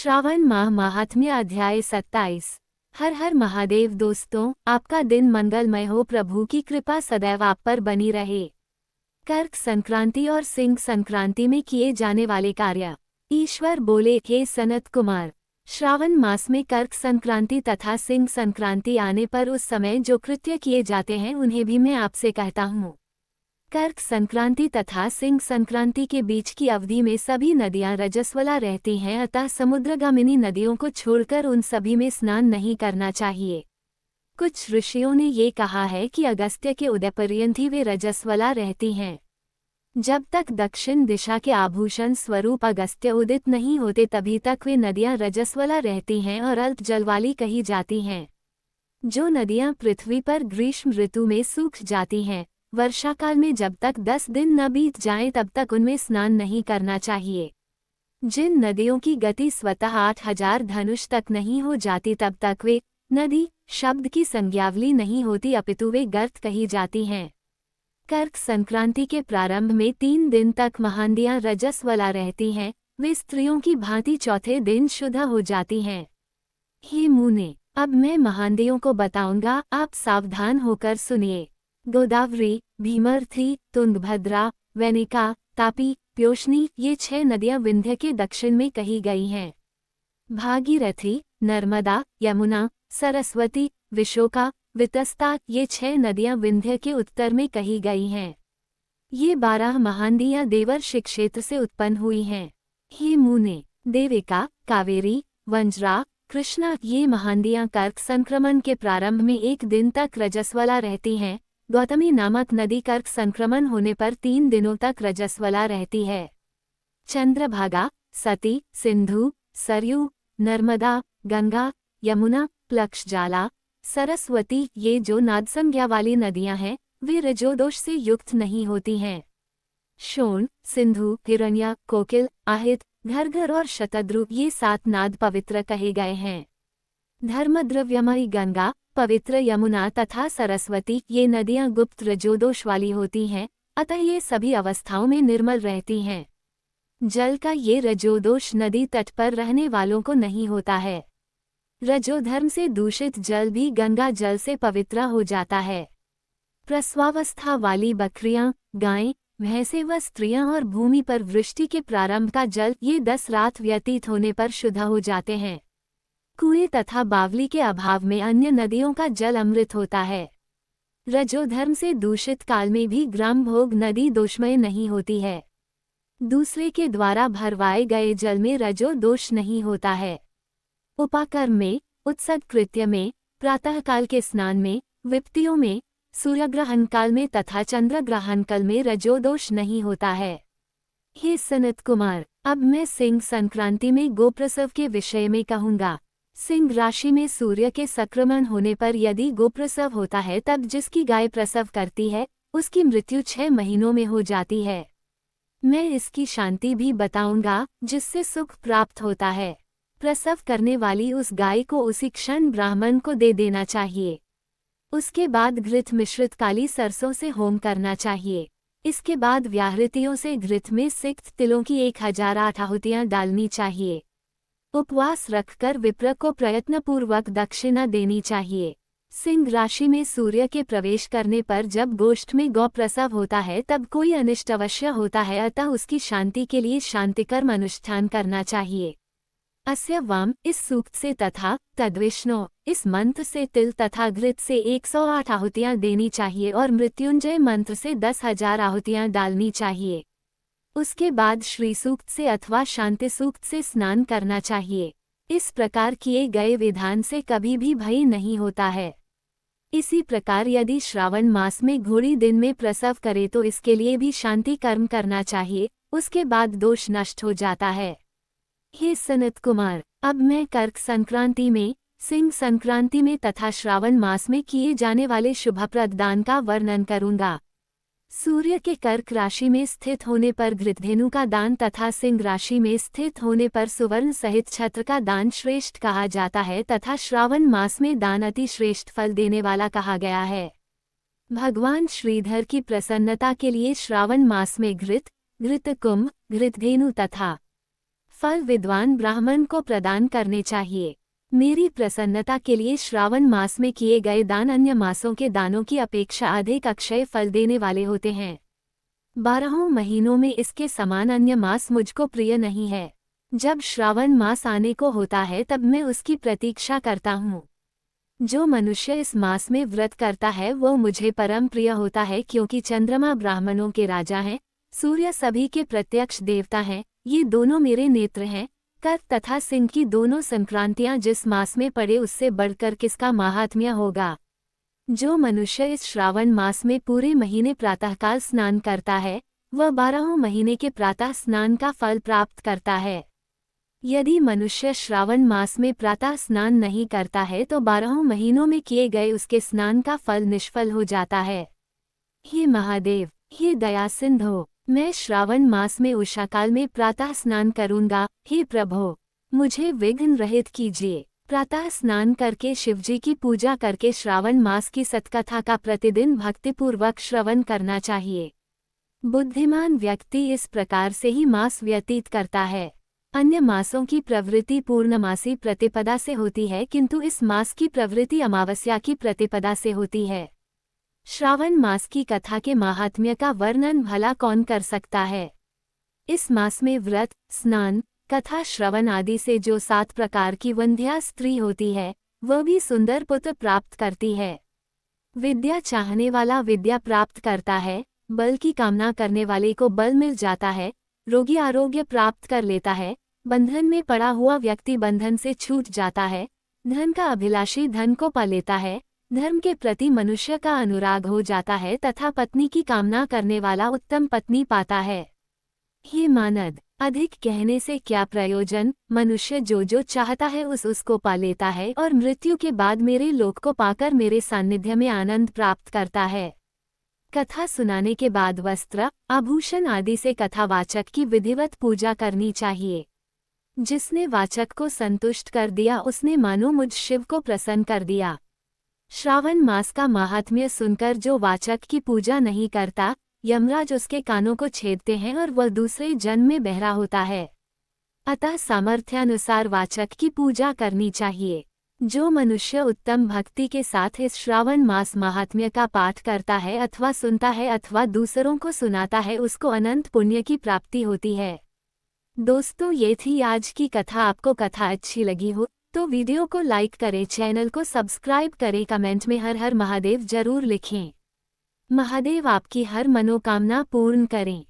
श्रावण माह महात्म्य अध्याय 27। हर हर महादेव। दोस्तों, आपका दिन मंगलमय हो। प्रभु की कृपा सदैव आप पर बनी रहे। कर्क संक्रांति और सिंह संक्रांति में किए जाने वाले कार्य। ईश्वर बोले, हे सनत कुमार, श्रावण मास में कर्क संक्रांति तथा सिंह संक्रांति आने पर उस समय जो कृत्य किए जाते हैं उन्हें भी मैं आपसे कहता हूँ। कर्क संक्रांति तथा सिंह संक्रांति के बीच की अवधि में सभी नदियां रजस्वला रहती हैं, अतः समुद्रगामिनी नदियों को छोड़कर उन सभी में स्नान नहीं करना चाहिए। कुछ ऋषियों ने ये कहा है कि अगस्त्य के उदय पर्यंत ही वे रजस्वला रहती हैं। जब तक दक्षिण दिशा के आभूषण स्वरूप अगस्त्य उदित नहीं होते तभी तक वे नदियां रजस्वला रहती हैं और अल्प जल वाली कही जाती हैं। जो नदियां पृथ्वी पर ग्रीष्म ऋतु में सूख जाती हैं, वर्षा काल में जब तक 10 दिन न बीत जाएं तब तक उनमें स्नान नहीं करना चाहिए। जिन नदियों की गति स्वतः 8000 धनुष तक नहीं हो जाती तब तक वे नदी शब्द की संज्ञावली नहीं होती, अपितु वे गर्त कही जाती हैं। कर्क संक्रांति के प्रारंभ में 3 दिन तक महानदियां रजस्वला रहती हैं। वे स्त्रियों की भांति चौथे दिन शुद्ध हो जाती हैं। हे मुने, अब मैं महानदियों को बताऊंगा, आप सावधान होकर सुनिए। गोदावरी, भीमर्थी, तुंगभद्रा, वेनिका, तापी, प्योष्णी, ये 6 नदियां विंध्य के दक्षिण में कही गई हैं। भागीरथी, नर्मदा, यमुना, सरस्वती, विशोका, वितस्ता, ये 6 नदियां विंध्य के उत्तर में कही गई हैं। ये 12 महानदियां देवर्षि क्षेत्र से उत्पन्न हुई हैं। हे मुने, देविका, कावेरी, वंज्रा, कृष्णा, ये महानदियां कर्क संक्रमण के प्रारंभ में 1 दिन तक रजस्वला रहती हैं। गौतमी नामक नदी कर्क संक्रमण होने पर 3 दिनों तक रजस्वला रहती है। चंद्रभागा, सती, सिंधु, सरयू, नर्मदा, गंगा, यमुना, प्लक्षजाला, सरस्वती, ये जो नादसंज्ञा वाली नदियां हैं वे रजोदोष से युक्त नहीं होती हैं। शोण, सिंधु, हिरण्या, कोकिल, आहित, घरघर और शतद्रु, ये 7 नाद पवित्र कहे गए हैं। धर्मद्रव्यमयी गंगा, पवित्र यमुना तथा सरस्वती, ये नदियां गुप्त रजोदोष वाली होती हैं, अतः ये सभी अवस्थाओं में निर्मल रहती हैं। जल का ये रजोदोष नदी तट पर रहने वालों को नहीं होता है। रजोधर्म से दूषित जल भी गंगा जल से पवित्र हो जाता है। प्रसवावस्था वाली बकरियां, गायें, भैंसें व स्त्रियां और भूमि पर वृष्टि के प्रारंभ का जल, ये 10 रात व्यतीत होने पर शुद्ध हो जाते हैं। कुएं तथा बावली के अभाव में अन्य नदियों का जल अमृत होता है। रजोधर्म से दूषित काल में भी ग्राम भोग नदी दोषमय नहीं होती है। दूसरे के द्वारा भरवाए गए जल में रजो दोष नहीं होता है। उपाकर्म में, उत्सव कृत्य में, प्रातःकाल के स्नान में, विपत्तियों में, सूर्यग्रहण काल में तथा चंद्रग्रहण काल में रजोदोष नहीं होता है। हे सनत कुमार, अब मैं सिंह संक्रांति में गोप्रसव के विषय में कहूँगा। सिंह राशि में सूर्य के संक्रमण होने पर यदि गोप्रसव होता है तब जिसकी गाय प्रसव करती है उसकी मृत्यु 6 महीनों में हो जाती है। मैं इसकी शांति भी बताऊंगा जिससे सुख प्राप्त होता है। प्रसव करने वाली उस गाय को उसी क्षण ब्राह्मण को दे देना चाहिए। उसके बाद घृत मिश्रित काली सरसों से होम करना चाहिए। इसके बाद व्याहृतियों से घृत में सिक्त तिलों की 1008 आहुतियां डालनी चाहिए। उपवास रखकर विप्र को प्रयत्नपूर्वक दक्षिणा देनी चाहिए। सिंह राशि में सूर्य के प्रवेश करने पर जब गोष्ठ में गौ प्रसव होता है तब कोई अनिष्ट अवश्य होता है, अतः उसकी शांति के लिए शांतिकर्म अनुष्ठान करना चाहिए। अस्य वाम, इस सूक्त से तथा तद्विष्णु, इस मंत्र से तिल तथा घृत से 108 आहुतियां देनी चाहिए और मृत्युंजय मंत्र से 10,000 आहुतियां डालनी चाहिए। उसके बाद श्री सूक्त से अथवा शांति सूक्त से स्नान करना चाहिए। इस प्रकार किए गए विधान से कभी भी भय नहीं होता है। इसी प्रकार यदि श्रावण मास में घोड़ी दिन में प्रसव करे तो इसके लिए भी शांति कर्म करना चाहिए, उसके बाद दोष नष्ट हो जाता है। हे सनत कुमार, अब मैं कर्क संक्रांति में, सिंह संक्रांति में तथा श्रावण मास में किए जाने वाले शुभप्रद दान का वर्णन करूंगा। सूर्य के कर्क राशि में स्थित होने पर घृतधेनु का दान तथा सिंह राशि में स्थित होने पर सुवर्ण सहित छत्र का दान श्रेष्ठ कहा जाता है तथा श्रावण मास में दान अति श्रेष्ठ फल देने वाला कहा गया है। भगवान श्रीधर की प्रसन्नता के लिए श्रावण मास में घृत, घृतकुंभ, घृतधेनु तथा फल विद्वान ब्राह्मण को प्रदान करने चाहिए। मेरी प्रसन्नता के लिए श्रावण मास में किए गए दान अन्य मासों के दानों की अपेक्षा अधिक अक्षय फल देने वाले होते हैं। 12 महीनों में इसके समान अन्य मास मुझको प्रिय नहीं है। जब श्रावण मास आने को होता है तब मैं उसकी प्रतीक्षा करता हूँ। जो मनुष्य इस मास में व्रत करता है वो मुझे परम प्रिय होता है, क्योंकि चंद्रमा ब्राह्मणों के राजा हैं, सूर्य सभी के प्रत्यक्ष देवता हैं, ये दोनों मेरे नेत्र हैं। कर्क तथा सिंह की दोनों संक्रांतियां जिस मास में पड़े उससे बढ़कर किसका माहात्म्य होगा। जो मनुष्य इस श्रावण मास में पूरे महीने प्रातःकाल स्नान करता है वह 12 महीने के प्रातः स्नान का फल प्राप्त करता है। यदि मनुष्य श्रावण मास में प्रातः स्नान नहीं करता है तो 12 महीनों में किए गए उसके स्नान का फल निष्फल हो जाता है। हे महादेव, हे दया सिंधो, मैं श्रावण मास में उषाकाल में प्रातः स्नान करूंगा। हे प्रभो, मुझे विघ्न रहित कीजिए। प्रातः स्नान करके शिवजी की पूजा करके श्रावण मास की सतकथा का प्रतिदिन भक्तिपूर्वक श्रवण करना चाहिए। बुद्धिमान व्यक्ति इस प्रकार से ही मास व्यतीत करता है। अन्य मासों की प्रवृत्ति पूर्णमासी प्रतिपदा से होती है, किंतु इस मास की प्रवृत्ति अमावस्या की प्रतिपदा से होती है। श्रावण मास की कथा के माहात्म्य का वर्णन भला कौन कर सकता है। इस मास में व्रत, स्नान, कथा श्रवण आदि से जो 7 प्रकार की वंध्या स्त्री होती है वह भी सुंदर पुत्र प्राप्त करती है। विद्या चाहने वाला विद्या प्राप्त करता है, बल की कामना करने वाले को बल मिल जाता है, रोगी आरोग्य प्राप्त कर लेता है, बंधन में पड़ा हुआ व्यक्ति बंधन से छूट जाता है, धन का अभिलाषी धन को पा लेता है, धर्म के प्रति मनुष्य का अनुराग हो जाता है तथा पत्नी की कामना करने वाला उत्तम पत्नी पाता है। हे मानद, अधिक कहने से क्या प्रयोजन। मनुष्य जो जो चाहता है उसको पा लेता है और मृत्यु के बाद मेरे लोक को पाकर मेरे सान्निध्य में आनंद प्राप्त करता है। कथा सुनाने के बाद वस्त्र, आभूषण आदि से कथावाचक की विधिवत पूजा करनी चाहिए। जिसने वाचक को संतुष्ट कर दिया उसने मानो मुझ शिव को प्रसन्न कर दिया। श्रावण मास का माहात्म्य सुनकर जो वाचक की पूजा नहीं करता, यमराज उसके कानों को छेदते हैं और वह दूसरे जन्म में बहरा होता है। अतः सामर्थ्यानुसार वाचक की पूजा करनी चाहिए। जो मनुष्य उत्तम भक्ति के साथ इस श्रावण मास माहात्म्य का पाठ करता है अथवा सुनता है अथवा दूसरों को सुनाता है उसको अनंत पुण्य की प्राप्ति होती है। दोस्तों, ये थी आज की कथा। आपको कथा अच्छी लगी हो तो वीडियो को लाइक करें, चैनल को सब्सक्राइब करें, कमेंट में हर हर महादेव जरूर लिखें। महादेव आपकी हर मनोकामना पूर्ण करें।